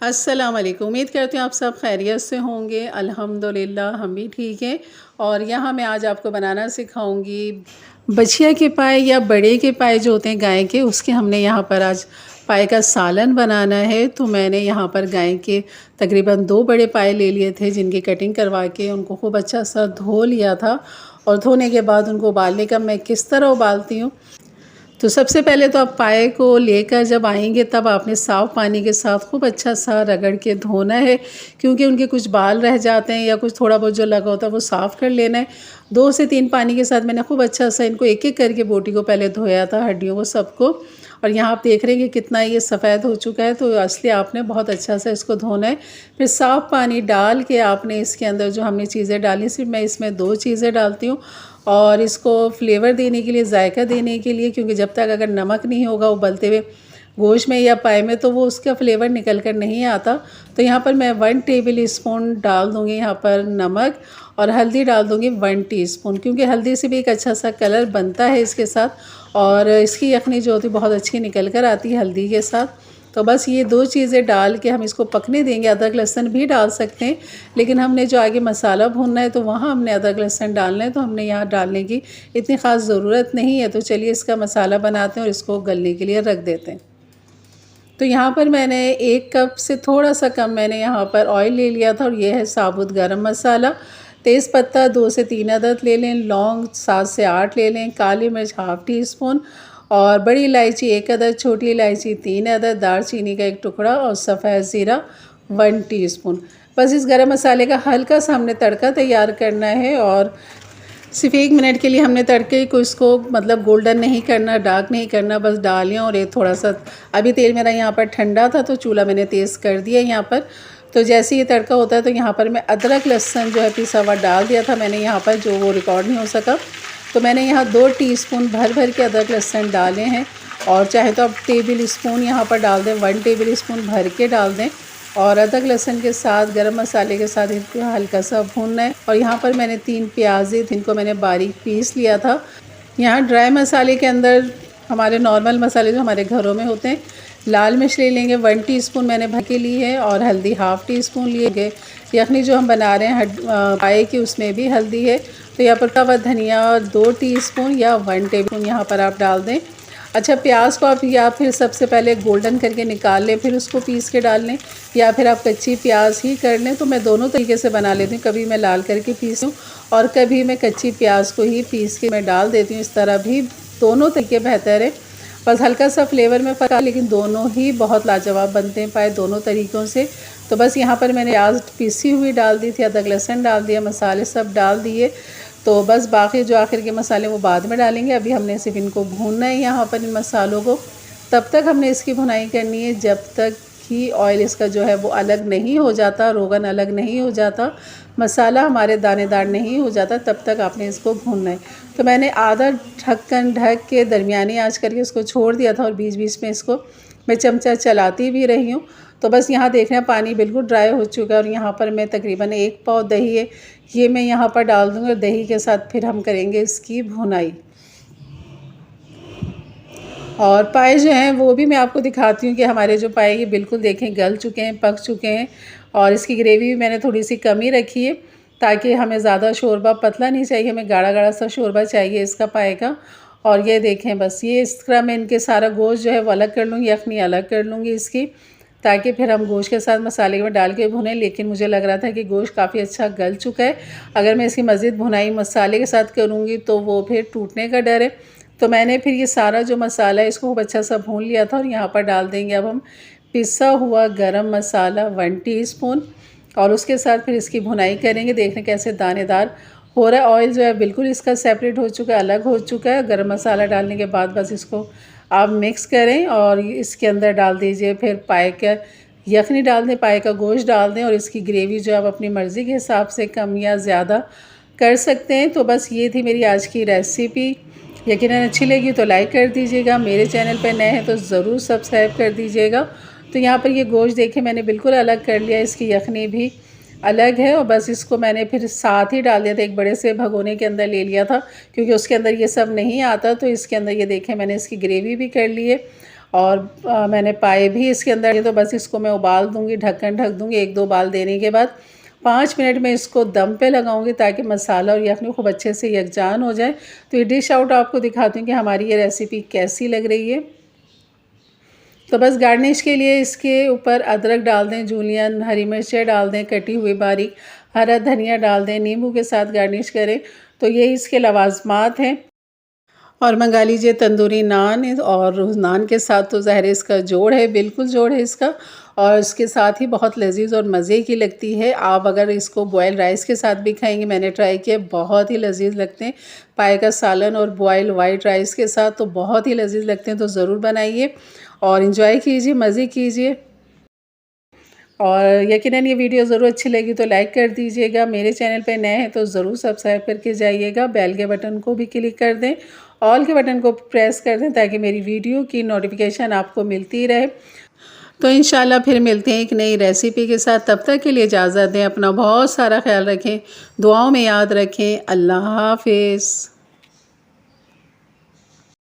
अस्सलाम वालेकुम। उम्मीद करती हूँ आप सब खैरियत से होंगे। अल्हम्दुलिल्लाह हम भी ठीक हैं। और यहाँ मैं आज आपको बनाना सिखाऊंगी बछिया के पाए या बड़े के पाए जो होते हैं गाय के, उसके हमने यहाँ पर आज पाए का सालन बनाना है। तो मैंने यहाँ पर गाय के तकरीबन 2 बड़े पाए ले लिए थे, जिनकी कटिंग करवा के उनको खूब अच्छा सा धो लिया था। और धोने के बाद उनको उबालने का मैं किस तरह उबालती हूँ, तो सबसे पहले तो आप पाए को लेकर जब आएंगे तब आपने साफ़ पानी के साथ खूब अच्छा सा रगड़ के धोना है, क्योंकि उनके कुछ बाल रह जाते हैं या कुछ थोड़ा बहुत जो लगा होता है वो साफ़ कर लेना है। 2 से 3 पानी के साथ मैंने खूब अच्छा सा इनको एक एक करके बोटी को पहले धोया था, हड्डियों को सबको। और यहाँ आप देख रहे हैं कि कितना ये सफ़ेद हो चुका है, तो असली आपने बहुत अच्छा सा इसको धोना है। फिर साफ़ पानी डाल के आपने इसके अंदर जो हमने चीज़ें डाली, सिर्फ मैं इसमें 2 चीज़ें डालती हूँ। और इसको फ्लेवर देने के लिए, जायका देने के लिए, क्योंकि जब तक अगर नमक नहीं होगा उबलते हुए गोश्त में या पाए में तो वो उसका फ्लेवर निकल कर नहीं आता। तो यहाँ पर मैं 1 टेबल स्पून डाल दूँगी यहाँ पर नमक, और हल्दी डाल दूँगी 1 टीस्पून, क्योंकि हल्दी से भी एक अच्छा सा कलर बनता है इसके साथ, और इसकी यखनी जो होती है बहुत अच्छी निकल कर आती है हल्दी के साथ। तो बस ये 2 चीज़ें डाल के हम इसको पकने देंगे। अदरक लहसुन भी डाल सकते हैं, लेकिन हमने जो आगे मसाला भूनना है तो वहाँ हमने अदरक लहसुन डालना है, तो हमने यहाँ डालने की इतनी ख़ास ज़रूरत नहीं है। तो चलिए इसका मसाला बनाते हैं और इसको गलने के लिए रख देते हैं। तो यहाँ पर मैंने 1 कप से थोड़ा सा कम मैंने यहाँ पर ऑयल ले लिया था, और ये है साबुत गरम मसाला। तेज़पत्ता 2 से 3 अदद ले लें, लौंग 7 से 8 ले लें, काली मिर्च ½ टीस्पून, और बड़ी इलायची 1 अदद, छोटी इलायची 3 अदद, दालचीनी का 1 टुकड़ा, और सफ़ेद ज़ीरा 1 टीस्पून। बस इस गरम मसाले का हल्का सा हमने तड़का तैयार करना है, और सिर्फ 1 मिनट के लिए हमने तड़के को इसको मतलब गोल्डन नहीं करना, डार्क नहीं करना, बस डालें। और ये थोड़ा सा अभी तेल मेरा यहाँ पर ठंडा था तो चूल्हा मैंने तेज़ कर दिया यहाँ पर। तो जैसे ये तड़का होता है तो यहाँ पर मैं अदरक लहसुन जो है पिसा हुआ डाल दिया था मैंने यहाँ पर, जो वो रिकॉर्ड नहीं हो सका। तो मैंने यहाँ 2 टीस्पून भर भर के अदरक लहसुन डाले हैं, और चाहे तो आप टेबल स्पून यहाँ पर डाल दें, 1 टेबल स्पून भर के डाल दें। और अदरक लहसुन के साथ गरम मसाले के साथ इनको हल्का सा भूनना है। और यहाँ पर मैंने 3 प्याज़ें, जिनको मैंने बारीक पीस लिया था। यहाँ ड्राई मसाले के अंदर हमारे नॉर्मल मसाले जो हमारे घरों में होते हैं, लाल मिर्च ले लेंगे 1 टीस्पून मैंने भर के ली है, और हल्दी ½ टीस्पून लिए। यखनी जो हम बना रहे हैं पाए की, उसमें भी हल्दी है। तो यहाँ पर कवा धनिया 2 टीस्पून या 1 टेबल स्पून यहाँ पर आप डाल दें। अच्छा, प्याज को आप या फिर सबसे पहले गोल्डन करके निकाल लें, फिर उसको पीस के डाल लें, या फिर आप कच्ची प्याज ही कर लें। तो मैं दोनों तरीके से बना लेती हूँ, कभी मैं लाल करके पीसूँ और कभी मैं कच्ची प्याज को ही पीस के मैं डाल देती हूँ। इस तरह भी दोनों तरीके बेहतर है, बस हल्का सा फ्लेवर में फ़र्क, लेकिन दोनों ही बहुत लाजवाब बनते हैं पाए दोनों तरीक़ों से। तो बस यहाँ पर मैंने प्याज पीसी हुई डाल दी थी, अदरक लहसुन डाल दिया, मसाले सब डाल दिए। तो बस बाकी जो आखिर के मसाले वो बाद में डालेंगे, अभी हमने सिर्फ इनको भूनना है यहाँ पर इन मसालों को। तब तक हमने इसकी भुनाई करनी है जब तक कि ऑयल इसका जो है वो अलग नहीं हो जाता, रोगन अलग नहीं हो जाता, मसाला हमारे दानेदार नहीं हो जाता, तब तक आपने इसको भूनना है। तो मैंने आधा ढक्कन ढक के दरमियानी आंच करके इसको छोड़ दिया था, और बीच बीच में इसको मैं चमचा चलाती भी रही हूँ। तो बस यहाँ देख रहे हैं पानी बिल्कुल ड्राई हो चुका है, और यहाँ पर मैं तकरीबन 1 पाव दही है, ये मैं यहाँ पर डाल दूँगी, और दही के साथ फिर हम करेंगे इसकी भुनाई। और पाए जो हैं वो भी मैं आपको दिखाती हूँ कि हमारे जो पाए ये बिल्कुल देखें गल चुके हैं, पक चुके हैं। और इसकी ग्रेवी भी मैंने थोड़ी सी कम ही रखी है, ताकि हमें ज़्यादा शोरबा पतला नहीं चाहिए, हमें गाढ़ा गाढ़ा सा शोरबा चाहिए इसका पाए का। और ये देखें, बस ये इस तरह मैं इनके सारा गोश्त जो है वो अलग कर लूँगी, यखनी अलग कर लूँगी इसकी, ताकि फिर हम गोश्त के साथ मसाले में डाल के भुनें। लेकिन मुझे लग रहा था कि गोश्त काफ़ी अच्छा गल चुका है, अगर मैं इसकी मज़ीद भुनाई मसाले के साथ करूँगी तो वो फिर टूटने का डर है। तो मैंने फिर ये सारा जो मसाला है इसको खूब अच्छा सा भून लिया था, और यहाँ पर डाल देंगे अब हम पिसा हुआ गरम मसाला 1 टीस्पून, और उसके साथ फिर इसकी भुनाई करेंगे। देखने कैसे दानेदार हो रहा है, ऑयल जो है बिल्कुल इसका सेपरेट हो चुका है, अलग हो चुका है। गरम मसाला डालने के बाद बस इसको आप मिक्स करें, और इसके अंदर डाल दीजिए फिर पाए का यखनी डाल दें, पाए का गोश्त डाल दें, और इसकी ग्रेवी जो आप अपनी मर्ज़ी के हिसाब से कम या ज़्यादा कर सकते हैं। तो बस ये थी मेरी आज की रेसिपी। यकीनन अच्छी लगी तो लाइक कर दीजिएगा, मेरे चैनल पर नए हैं तो ज़रूर सब्सक्राइब कर दीजिएगा। तो यहाँ पर ये गोश्त देखें मैंने बिल्कुल अलग कर लिया, इसकी यखनी भी अलग है, और बस इसको मैंने फिर साथ ही डाल दिया था, एक बड़े से भगोने के अंदर ले लिया था, क्योंकि उसके अंदर ये सब नहीं आता। तो इसके अंदर ये देखें मैंने इसकी ग्रेवी भी कर ली है, और मैंने पाए भी इसके अंदर। ये तो बस इसको मैं उबाल दूँगी, ढक्कन ढक दूँगी। 1-2 उबाल देने के बाद 5 मिनट में इसको दम पे लगाऊंगी ताकि मसाला और यखनी खूब अच्छे से यकजान हो जाए। तो ये डिश आउट आपको दिखाती हूँ कि हमारी ये रेसिपी कैसी लग रही है। तो बस गार्निश के लिए इसके ऊपर अदरक डाल दें, जूलियन हरी मिर्चें डाल दें कटी हुई बारीक, हरा धनिया डाल दें, नींबू के साथ गार्निश करें। तो ये इसके लवाजमात हैं। और मंगा लीजिए तंदूरी नान, और नान के साथ तो ज़ाहिर है इसका जोड़ है, बिल्कुल जोड़ है इसका। और इसके साथ ही बहुत लजीज और मज़े की लगती है। आप अगर इसको बॉयल राइस के साथ भी खाएंगे, मैंने ट्राई किया, बहुत ही लजीज लगते हैं। पाए का सालन और बॉयल वाइट राइस के साथ तो बहुत ही लजीज लगते हैं। तो ज़रूर बनाइए और इन्जॉय कीजिए, मज़े कीजिए। और यकीनन ये वीडियो ज़रूर अच्छी लगी तो लाइक कर दीजिएगा। मेरे चैनल पे नए हैं तो ज़रूर सब्सक्राइब करके जाइएगा। बेल के बटन को भी क्लिक कर दें, ऑल के बटन को प्रेस कर दें ताकि मेरी वीडियो की नोटिफिकेशन आपको मिलती रहे। तो इंशाल्लाह फिर मिलते हैं एक नई रेसिपी के साथ। तब तक के लिए इजाज़त दें। अपना बहुत सारा ख्याल रखें, दुआओं में याद रखें। अल्लाह हाफ़िज़।